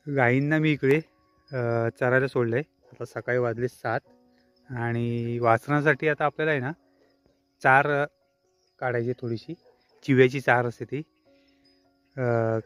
गाईंना मी इकडे चरायला सोडलं आहे. आता सकाळी वाजले 7 आणि वासरांसाठी आता आपल्याला आहे ना चार काढायची, थोडीशी चिव्याची चार असते ती,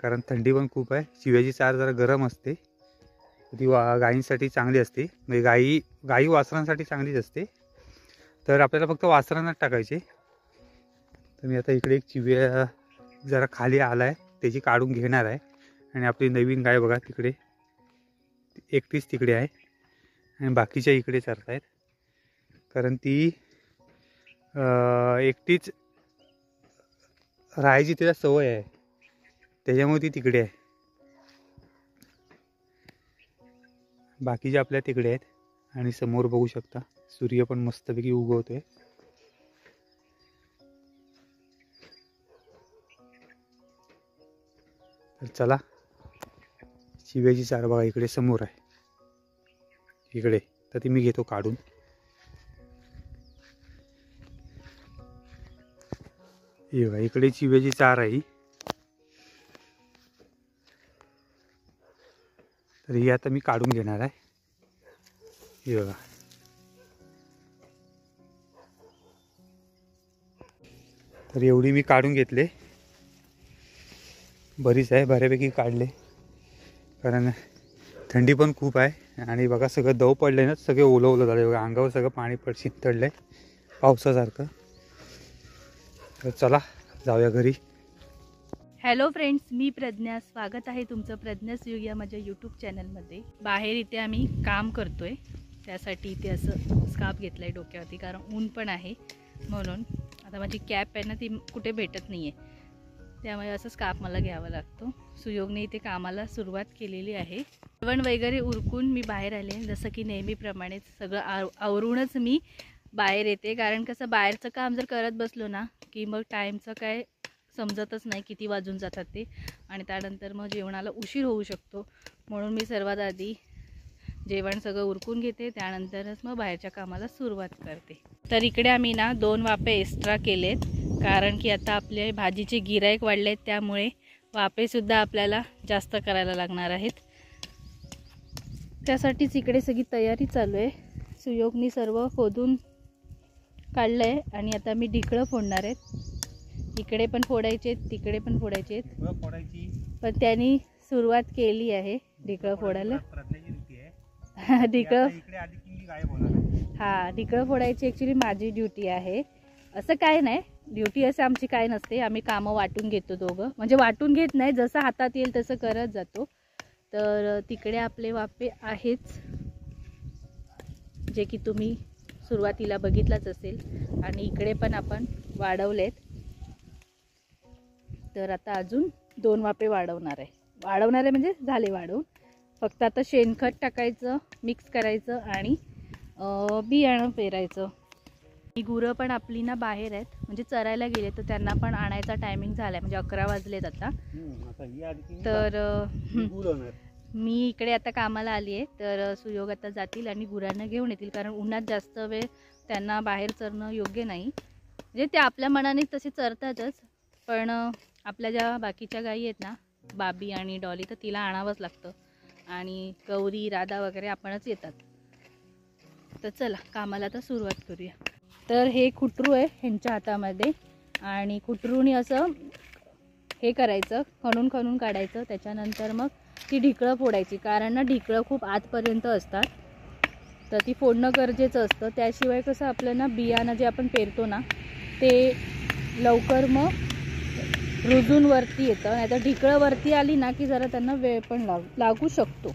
कारण थंडी पण खूप आहे. चिव्याची चार जरा गरम असते, ती गाईंसाठी चांगली असते, म्हणजे गाई वासरांसाठी चांगलीच असते. तर आपल्याला फक्त वासरांनाच टाकायचे. तर मी आता इकडे एक चिव्या जरा खाली आला आहे त्याची काढून घेणार आहे. आणि आपली नवीन गाय बघा तिकडे एकटीच तिकडे आहे आणि बाकीच्या इकडे चरत आहेत, कारण ती एकटीच राहायची तिला सवय आहे, त्याच्यामुळे ती तिकडे आहे. बाकीचे आपल्या तिकडे आहेत आणि समोर बघू शकता सूर्य पण मस्तपैकी उगवतोय. तर चला, चिव्याची चार बघा इकडे समोर आहे इकडे, तर ती मी घेतो काढून. हे बघा इकडे चिव्याची चार आहे, तर ही आता मी काढून घेणार आहे. हे बघा तर एवढी मी काढून घेतले, बरीच आहे, बऱ्यापैकी काढले, कारण थंडी पण खूप आहे. आणि बघा सगळं दव पडलं ना, सगळे ओलं ओलं झालं बघा, अंगावर सगळं पाणी शिंतडलं आहे पावसासारखं. तर चला जाऊया घरी. हॅलो फ्रेंड्स, मी प्रज्ञा, स्वागत आहे तुमचं प्रज्ञास युग या माझ्या यूट्यूब चॅनलमध्ये. बाहेर इथे आम्ही काम करतोय, त्यासाठी इथे असं स्कार्फ घेतला आहे डोक्यावरती, कारण ऊन पण आहे म्हणून. आता माझी कॅप आहे ना ती कुठे भेटत नाही आहे, त्यामुळे असं स्कार्फ मला घ्यावा लागतो. सुयोगने इथे कामाला सुरुवात केलेली आहे. जेवण वगैरे उरकून मी बाहेर आले, जसं की नेहमीप्रमाणेच सगळं आवरूनच मी बाहेर येते, कारण कसं बाहेरचं काम जर करत बसलो ना की मग टाईमचं काय समजतच नाही, किती वाजून जातात ते, आणि त्यानंतर मग जेवणाला उशीर होऊ शकतो. म्हणून मी सर्वात आधी जेवण सगळं उरकून घेते, त्यानंतरच मग बाहेरच्या कामाला सुरुवात करते. तर इकडे आम्ही ना 2 वाफे एक्स्ट्रा केलेत, कारण की आता आपले भाजीचे गिराईक वाढलेत, त्यामुळे वाफेसुद्धा आपल्याला जास्त करायला लागणार आहेत. त्यासाठीच इकडे सगळी तयारी चालू आहे. सुयोगनी सर्व खोदून काढलं आहे आणि आता मी ढिकळं फोडणार आहेत. इकडे पण फोडायचे, तिकडे पण फोडायचे आहेत, पण त्यांनी सुरुवात केली आहे ढिकळं फोडायला. ढिकळं ढिकळं फोडायची ॲक्च्युली माझी ड्युटी आहे. असं काय नाही, ड्युटी असं आमची काय नसते, आम्ही कामं वाटून घेतो दोघं, म्हणजे वाटून घेत नाही, जसं हातात येईल तसं करत जातो. तर तिकडे आपले वाफे आहेच, जे की तुम्ही सुरुवातीला बघितलंच असेल, आणि इकडे पण आपण वाढवलेत. तर आता अजून 2 वाफे वाढवणार आहे म्हणजे झाले वाढवून. फक्त आता शेणखत टाकायचं, मिक्स करायचं आणि बियाणं पेरायचं. ही गुरं पण आपली ना बाहेर आहेत, म्हणजे चरायला गेले, तर त्यांना पण आणायचा टायमिंग झाला आहे, म्हणजे 11 वाजलेत आता. तर मी इकडे आता कामाला आली आहे, तर सुयोग आता जातील आणि गुरांना घेऊन येतील, कारण उन्हात जास्त वेळ त्यांना बाहेर चरणं योग्य नाही. म्हणजे ते आपल्या मनाने तसे चरतातच, पण आपल्या ज्या बाकीच्या गायी आहेत ना, बाबी आणि डॉली, तर तिला आणावंच लागतं, आणि गौरी, राधा वगैरे आपणच येतात. तर चला कामाला आता सुरुवात करूया. तर हे खुटरू आहे ह्यांच्या हातामध्ये, आणि खुटरूनी असं हे करायचं, खणून काढायचं. त्याच्यानंतर मग ती ढिकळं फोडायची, कारण ना ढिकळं खूप आतपर्यंत असतात, तर ती फोडणं गरजेचं असतं. त्याशिवाय कसं आपलं ना बियाणं जे आपण पेरतो ना ते लवकर मग रुजून वरती येतं, नाही तर ढिकळं वरती आली ना की जरा त्यांना वेळ पण लागू शकतो.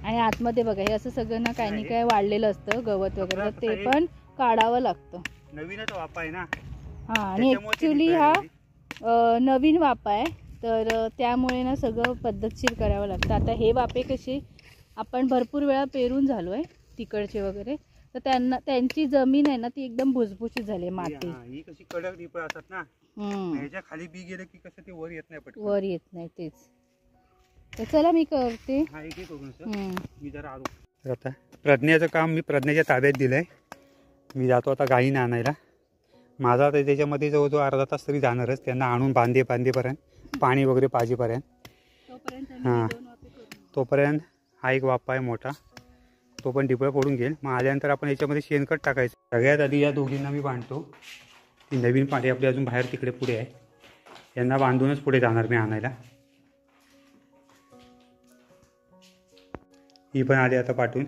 आणि आतमध्ये बघा हे असं सगळं ना काही नाही काय वाढलेलं असतं गवत वगैरे, ते पण काढावं लागतं. नवीनच वाफा आहे ना, आणि ॲक्च्युली हा नवीन वाफा आहे, तर त्यामुळे ना सगळं पद्धतशीर करावं लागतं. आता हे वाफे कसे आपण भरपूर वेळा पेरून झालो आहे तिकडचे वगैरे, तर त्यांची जमीन आहे ना ती एकदम भुसभुशीत झाली, माती ही कशी कडक ढिपळ असतात ना, ह्याच्या खाली बी गेलं की कसं ते वर येत नाही, पटकन वर येत नाही. तेच तर चला मी करते. मी जरा आलो. तर आता प्रज्ञाचं काम मी प्रज्ञाच्या ताब्यात दिलंय. मी जातो आता गाईने आणायला. माझा तर त्याच्यामध्ये जवळजवळ अर्धा तास तरी जाणारच, त्यांना आणून बांधेपर्यंत, पाणी वगैरे पाजेपर्यंत. हां, तोपर्यंत हा एक वापा आहे मोठा, तो पण टिपळ फोडून घेईल. मग आल्यानंतर आपण याच्यामध्ये शेणखत टाकायचं. सगळ्यात आधी या दोघींना मी बांधतो. ती नवीन पाठी आपली अजून बाहेर तिकडे पुढे आहे, यांना बांधूनच पुढे जाणार मी आणायला. ही पण आली आता पाठवून.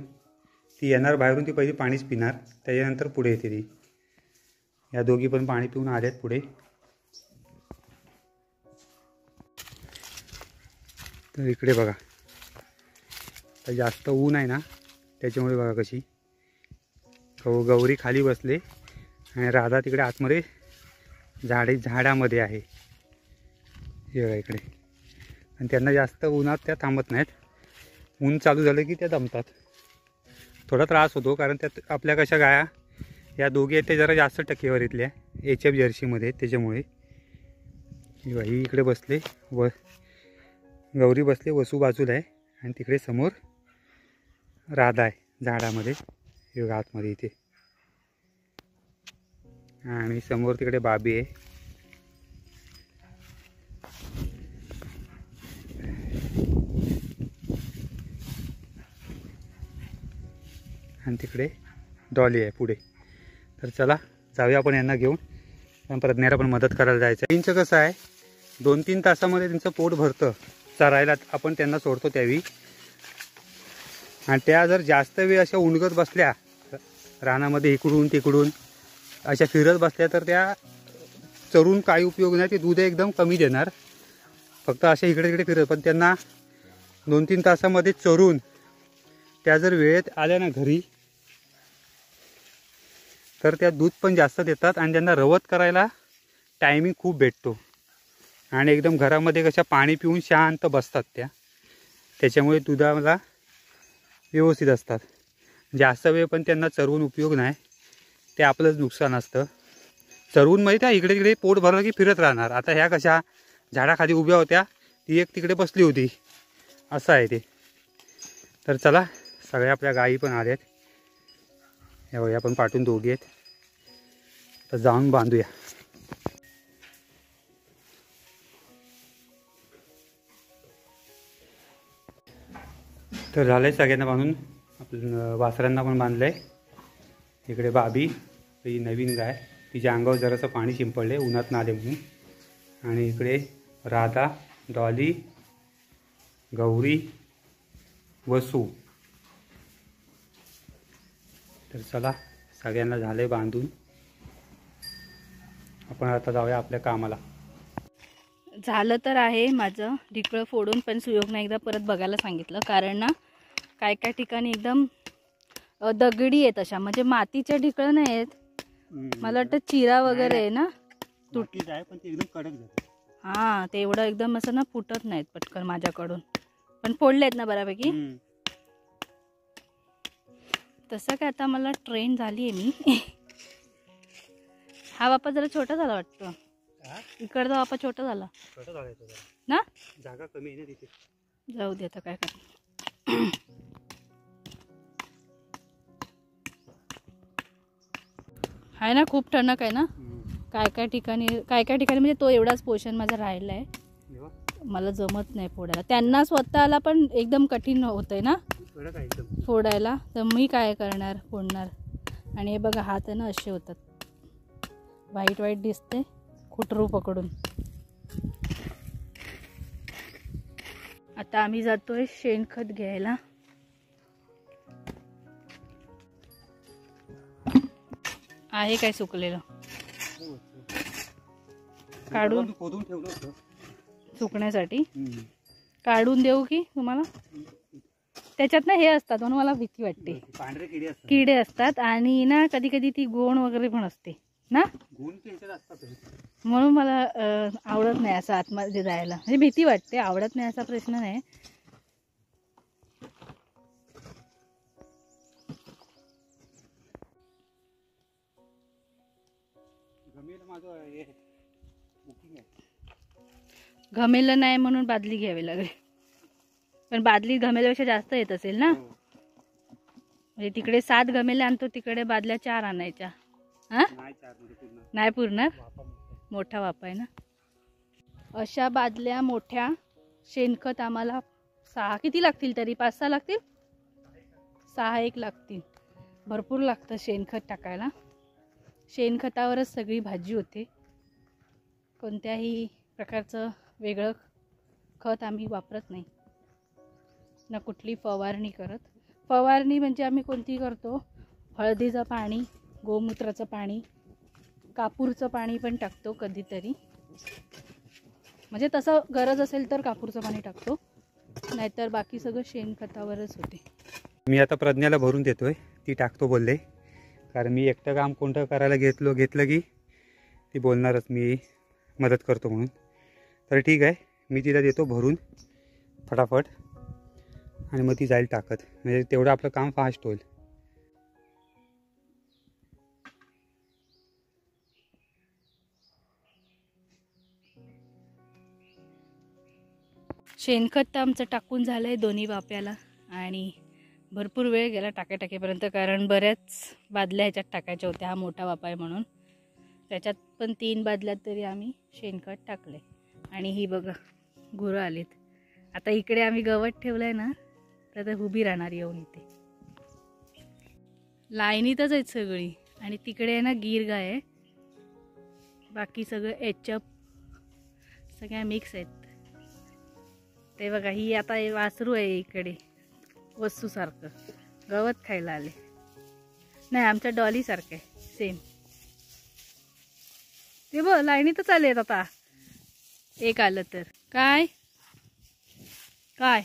ती येणार बाहेरून, ती पहिली पाणीच पिणार, त्याच्यानंतर पुढे येते ती. या दोघी पण पाणी पिऊन आल्यात पुढे. तर इकडे बघा, तर जास्त ऊन आहे ना, त्याच्यामुळे बघा कशी गौरी खाली बसले आणि राधा तिकडे आतमध्ये झाडामध्ये आहे. हे बघा इकडे. आणि त्यांना जास्त उन्हात त्या थांबत नाहीत. ऊन चालू झालं की त्या दमतात. थोडा त्रास होतो, कारण त्यात आपल्या कशा गाया या दोघी आहेत, ते जरा जास्त टक्केवारीतल्या HF जर्सीमध्ये, त्याच्यामुळे. ही इकडे बसले, व गौरी बसले, वसू बाजूला आहे, आणि तिकडे समोर राधा आहे झाडामध्ये. हे बघा आतमध्ये इथे. आणि समोर तिकडे बाबी आहे. आणि तिकडे डॉली आहे पुढे. तर चला जाऊया आपण यांना घेऊन. पण प्रज्ञाला पण मदत करायला जायचं आहे. त्यांचं कसं आहे, 2-3 तासामध्ये त्यांचं पोट भरतं. चरायला आपण त्यांना सोडतो त्यावेळी. आणि त्या जर जास्त वेळ अशा उणगत बसल्या रानामध्ये, इकडून तिकडून अशा फिरत बसल्या, तर त्या चरून काही उपयोग नाही. ते दूध एकदम कमी देणार, फक्त अशा इकडे तिकडे फिरत. पण त्यांना 2-3 तासामध्ये चरून त्या जर वेळेत आल्या ना घरी, तर त्या दूध पण जास्त देतात. आणि त्यांना रवत करायला टायमिंग खूप भेटतो. आणि एकदम घरामध्ये कशा पाणी पिऊन शांत बसतात त्या, त्याच्यामुळे दुधाला व्यवस्थित असतात. जास्त वेळ पण त्यांना चरवून उपयोग नाही, ते आपलंच नुकसान असतं. चरवून म्हणजे त्या इकडे तिकडे पोट भरलं की फिरत राहणार. आता ह्या कशा झाडाखाली उभ्या होत्या, ती एक तिकडे बसली होती, असं आहे ते. तर चला, सगळ्या आपल्या गायी पण आल्यात. या पण पाठून दोघी आहेत, तर जाऊन बांधूया. तर झालंय सगळ्यांना बांधून. आपल्या वासरांना पण बांधलंय. इकडे बाबी, ही नवीन गाय, तिच्या अंगावर जरासं पाणी शिंपडले उन्हात आले म्हणून. आणि इकडे राधा, डॉली, गौरी, वसू. तर चला, सगळ्यांना झालंय बांधून. आपण आता जाऊया आपल्या कामाला. झालं तर आहे माझं ढिकळं फोडून, पण सुयोगने एकदा परत बघायला सांगितलं. कारण ना काय काय ठिकाणी एकदम दगडी आहेत अशा, म्हणजे मातीच्या ढिकळं नाही आहेत. मला वाटतं चिरा वगैरे आहे ना, तुटकीच आहे, पण ते एकदम कडक झाले. हां, ते एवढं एकदम असं ना फुटत नाहीत पटकन माझ्याकडून, पण फोडले आहेत ना बऱ्यापैकी. तसं काय आता मला ट्रेन झाली आहे मी. हा बापा जरा छोटा झाला वाटतं. इकडचा बापा छोटा झाला ना, जागा कमी आहे ना तिथे. जाऊ दे आता काय कर. आहे ना, खूप ठणक आहे ना. काय काय ठिकाणी म्हणजे तो एवढाच पोर्शन माझा राहिला आहे. मला जमत नाही फोडायला. त्यांना स्वतःला पण एकदम कठीण होतंय ना फोडायला, तर मी काय करणार, फोडणार. आणि हे बघा हात आहे ना असे होतात, वाईट वाईट दिसते खुटरू पकडून. आता आम्ही जातोय शेणखत घ्यायला. आहे काय सुकलेलं, काढून सुकण्यासाठी काढून देऊ की तुम्हाला. त्याच्यात ना हे असतात म्हणून मला भीती वाटते. किडे असतात आणि ना कधी कधी ती गोण वगैरे पण असते ना, म्हणून मला आवडत नाही असं आतमध्ये जायला. म्हणजे भीती वाटते, आवडत नाही असा प्रश्न नाही. घमेलं नाही म्हणून बादली घ्यावी लागेल. पण बादली घमेल्यापेक्षा जास्त येत असेल ना. म्हणजे तिकडे 7 घमेले आणतो, तिकडे बादल्या 4 आणायच्या. हा, नाही पुरणार, मोठा वापा आहे ना. अशा बादल्या मोठ्या शेणखत आम्हाला 6 किती लागतील तरी 5-6 लागतील, 6-1 लागतील. भरपूर लागतं शेणखत टाकायला. शेणखतावरच सगळी भाजी होते. कोणत्याही प्रकारचं वेगळं खत आम्ही वापरत नाही, ना कुठली फवारणी करत. फवारणी म्हणजे आम्ही कोणती करतो, हळदीचं पाणी, गोमूत्राचं पाणी, कापूरचं पाणी पण टाकतो कधीतरी. म्हणजे तसं गरज असेल तर कापूरचं पाणी टाकतो, नाहीतर बाकी सगळं शेणखतावरच होते. मी आता प्रज्ञाला भरून देतोय, ती टाकतो बोलले. कारण मी एकटं काम कोणतं करायला घेतलं की ती बोलणारच मी मदत करतो म्हणून. तर ठीक आहे, मी तिला देतो भरून फटाफट आणि मग ती जाईल टाकत. म्हणजे तेवढं आपलं काम फास्ट होईल. शेणखत तर आमचं टाकून झालं आहे दोन्ही वाप्याला आणि भरपूर वेळ गेला टाकेपर्यंत. कारण बऱ्याच बादल्या ह्याच्यात टाकायच्या होत्या. हा मोठा वापा आहे म्हणून त्याच्यात पण 3 बादल्यात तरी आम्ही शेणखत टाकले. आणि ही बघा गुरं आलीत. आता इकडे आम्ही गवत ठेवलं आहे ना, तर उभी राहणार येऊन इथे. लाईनीतच आहेत सगळी. आणि तिकडे आहे ना गीर गाय आहे, बाकी सगळं एचप सगळ्या मिक्स आहेत. ते बघा ही आता वासरू आहे इकडे वस्तूसारखं, गवत खायला आले. नाही आमच्या डॉलीसारखं आहे सेम. ते बघ लाईनीतच आले आहेत आता. एक आलं तर काय काय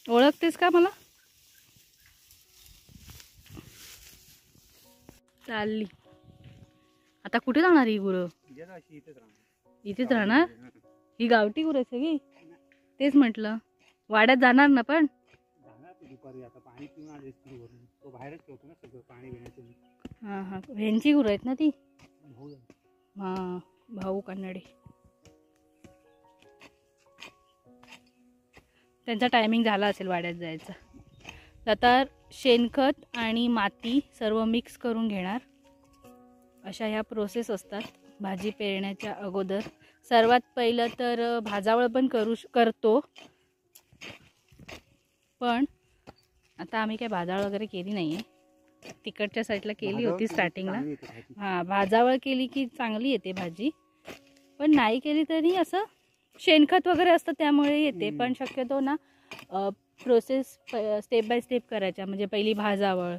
ओळखतेस का मला? चालली आता. कुठे जाणार ही गुरं? इथेच राहणार. ही गावठी गुरं सगळी. तेच म्हटलं वाड्यात जाणार ना. पण हां हां ह्यांची गुरं आहेत ना ती. हां भाऊ कानडे. त्यांचा टायमिंग झाला असेल वाड्यात जायचा. आता शेणखत आणि माती सर्व मिक्स करून घेणार. अशा ह्या प्रोसेस असतात भाजी पेरण्याच्या अगोदर. सर्वात पहिलं तर भाजावळ पण करतो, पण आता आम्ही काय भाजावळ वगैरे केली नाही आहे. तिकडच्या साईडला केली होती स्टार्टिंगला. हां भाजावळ केली की चांगली येते भाजी, पण नाही केली तरी असं शेणखत वगैरे असतं त्यामुळे येते. पण शक्यतो ना प्रोसेस स्टेप बाय स्टेप करायच्या. म्हणजे पहिली भाजावळ,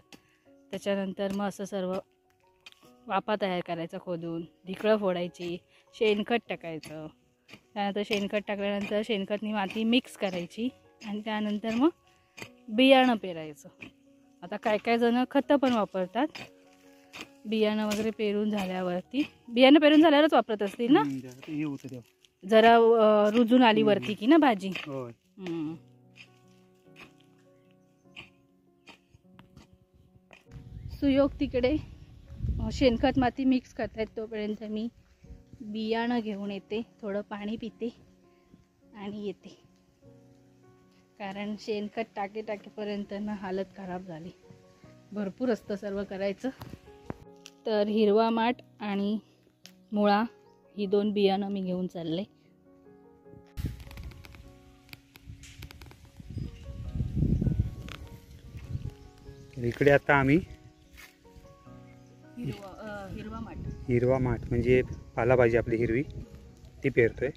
त्याच्यानंतर मग असं सर्व वापा तयार करायचा खोदून, ढिकळं फोडायची, शेणखत टाकायचं. त्यानंतर शेणखत टाकल्यानंतर शेणखतनी माती मिक्स करायची आणि त्यानंतर मग बियाणं पेरायचं. आता काय जण खतं पण वापरतात बियाणं वगैरे पेरून झाल्यावरती. बियाणं पेरून झाल्यावरच वापरत असतील ना, जरा रुजून आली वरती की ना भाजी. सुयोग तिकडे शेणखत माती मिक्स करतायत, तोपर्यंत मी बियाणं घेऊन येते, थोडं पाणी पिते आणि येते. कारण शेणखत टाकेपर्यंत ना हालत खराब झाली. भरपूर असतं सर्व करायचं. तर हिरवा माठ आणि मुळा ही 2 बियाणं मी घेऊन चालले. इकडे आता आम्ही हिरवा माठ म्हणजे पालाभाजी आपली हिरवी ती पेरतोय.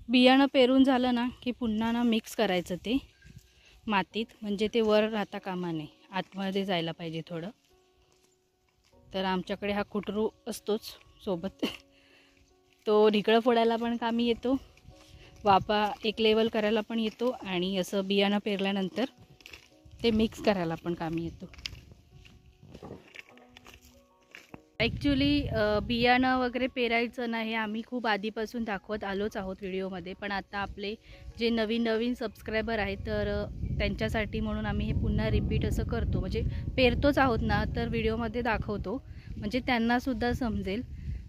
बियाणं पेरून झालं ना की पुन्हा ना मिक्स करायचं ते मातीत. म्हणजे ते वर राहता कामा नये, आतमध्ये जायला पाहिजे थोडं. तर आमच्याकडे हा कुटरू असतोच सोबत. तो ढिकळं फोडायला पण कामी येतो, वापा एक लेवल करायला पण येतो आणि असं बियाणं पेरल्यानंतर ते मिक्स करायला पण कामी येतो. ॲक्च्युली बियाणं वगैरे पेरायचं ना हे आम्ही खूप आधीपासून दाखवत आलोच आहोत व्हिडिओमध्ये. पण आता आपले जे नवीन सबस्क्रायबर आहेत तर त्यांच्यासाठी म्हणून आम्ही हे पुन्हा रिपीट असं करतो. म्हणजे पेरतोच आहोत ना तर व्हिडिओमध्ये दाखवतो, म्हणजे त्यांनासुद्धा समजेल.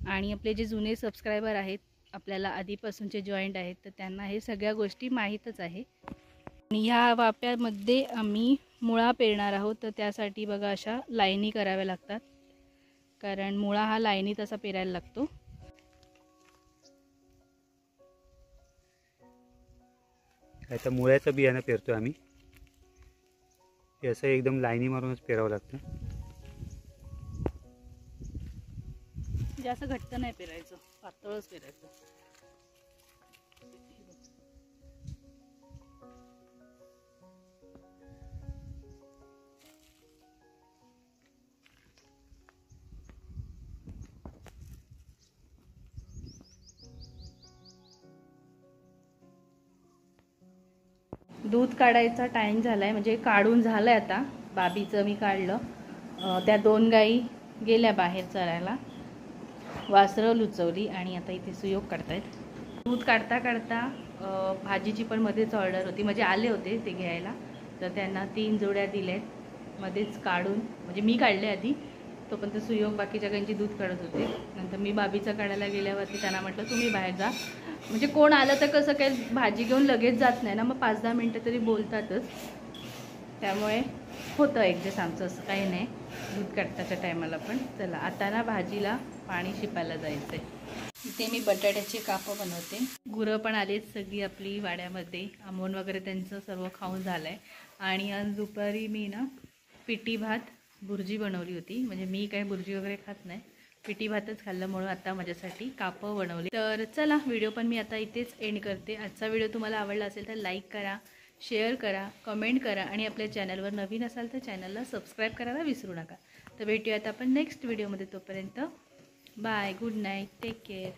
आणि आपले जे जुने सबस्क्रायबर आहेत आपल्याला आधीपासूनचे जॉईंट आहेत तर त्यांना हे सगळ्या गोष्टी माहीतच आहे. आणि ह्या वाप्यामध्ये आम्ही मुळा पेरणार आहोत, तर त्यासाठी बघा अशा लाईनी कराव्या लागतात, कारण मुळा हा लाईनी तसा पेरायला लागतो. आता मुळ्याचं बियाणं पेरतोय आम्ही. हे असं एकदम लाईनी मारूनच पेरावं लागतं. जास्त घट्ट नाही पेरायचं, पातळच पेरायचं. दूध काढायचा टाईम झाला आहे, म्हणजे काढून झालं आहे आता. बाबीचं मी काढलं. त्या 2 गाई गेल्या बाहेर चरायला, वासरं लुचवली आणि आता इथे सुयोग काढतायत. दूध काढता काढता भाजीची पण मध्येच ऑर्डर होती, म्हणजे आले होते ते घ्यायला, तर त्यांना 3 जोड्या दिल्यात मध्येच काढून. म्हणजे मी काढले आधी, तोपर्यंत सुयोग बाकीच्या गाईंची दूध काढत होते. नंतर मी बाबीचं काढायला गेल्यावरती त्यांना म्हटलं तुम्ही बाहेर जा, म्हणजे कोण आलं तर कसं काय भाजी घेऊन लगेच जात नाही ना, मग 5-10 मिनटं तरी बोलतातच. त्यामुळे होतं ॲडजस्ट आमचं, असं काही नाही दूध काढताच्या टायमाला. पण चला आता ना भाजीला पाणी शिपायला जायचं आहे. इथे मी बटाट्याचे कापं बनवते. गुरं पण आलीत सगळी आपली वाड्यामध्ये. आंबवण वगैरे त्यांचं सर्व खाऊन झालं आहे. आणि आज दुपारी मी ना पिठी भात भुर्जी बनवली होती. म्हणजे मी काही भुर्जी वगैरे खात नाही, पिठी भातच खाल्लं, म्हणून आता माझ्यासाठी कापं बनवली. तर चला व्हिडिओ पण मी आता इथेच एंड करते. आजचा व्हिडिओ तुम्हाला आवडला असेल तर लाईक करा, शेअर करा, कमेंट करा आणि आपल्या चॅनलवर नवीन असाल तर चॅनलला सबस्क्राईब करायला विसरू नका. तर भेटूयात आपण नेक्स्ट व्हिडिओमध्ये. तोपर्यंत bye, good night, take care.